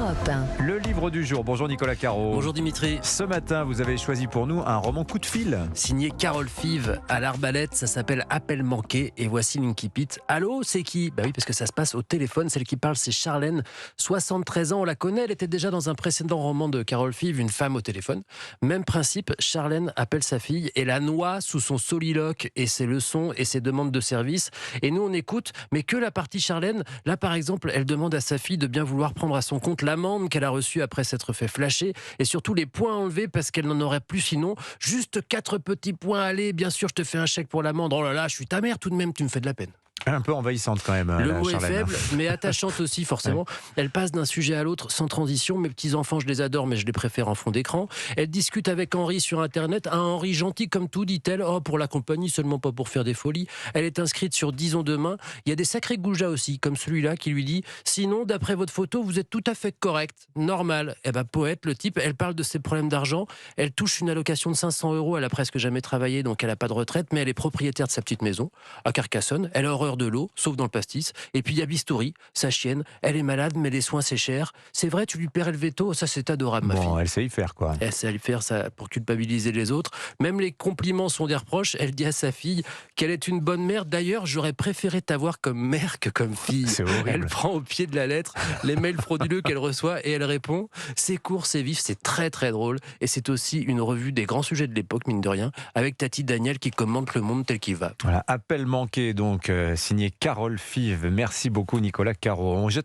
Europe 1. Le livre du jour. Bonjour Nicolas Caro. Bonjour Dimitri. Ce matin, vous avez choisi pour nous un roman coup de fil. Signé Carole Five à l'Arbalète, ça s'appelle Appel manqué et voici l'Inkipit. Allô, c'est qui ? Bah oui, parce que ça se passe au téléphone. Celle qui parle, c'est Charlène, 73 ans, on la connaît. Elle était déjà dans un précédent roman de Carole Five, Une femme au téléphone. Même principe, Charlène appelle sa fille et la noie sous son soliloque et ses leçons et ses demandes de service. Et nous, on écoute, mais que la partie Charlène. Là, par exemple, elle demande à sa fille de bien vouloir prendre à son compte l'amende qu'elle a reçue après s'être fait flasher et surtout les points enlevés parce qu'elle n'en aurait plus sinon. Juste 4 petits points, allez, bien sûr, je te fais un chèque pour l'amende. Oh là là, je suis ta mère tout de même, tu me fais de la peine. Un peu envahissante quand même. Le la mot est Charlène. faible, mais attachante aussi, forcément. Elle passe d'un sujet à l'autre sans transition. Mes petits-enfants, je les adore, mais je les préfère en fond d'écran. Elle discute avec Henri sur Internet. Un Henri gentil comme tout, dit-elle. Oh, pour la compagnie, seulement pas pour faire des folies. Elle est inscrite sur Disons Demain. Il y a des sacrés goujats aussi, comme celui-là qui lui dit « Sinon, d'après votre photo, vous êtes tout à fait correct, normal. » Eh ben, poète, le type, elle parle de ses problèmes d'argent. Elle touche une allocation de 500 €. Elle a presque jamais travaillé, donc elle n'a pas de retraite, mais elle est propriétaire de sa petite maison à Carcassonne. Elle a horreur de l'eau, sauf dans le pastis. Et puis il y a Bistouri, sa chienne. Elle est malade, mais les soins c'est cher. C'est vrai, tu lui paierais le veto, ça c'est adorable, ma fille. Bon, elle sait y faire quoi. Elle sait y faire ça pour culpabiliser les autres. Même les compliments sont des reproches. Elle dit à sa fille qu'elle est une bonne mère. D'ailleurs, j'aurais préféré t'avoir comme mère que comme fille. C'est horrible. Elle prend au pied de la lettre les mails frauduleux qu'elle reçoit et elle répond. C'est court, c'est vif, c'est très très drôle. Et c'est aussi une revue des grands sujets de l'époque, mine de rien, avec Tati Daniel qui commente le monde tel qu'il va. Voilà, appel manqué donc, signé Carole Five. Merci beaucoup Nicolas Caro. On jette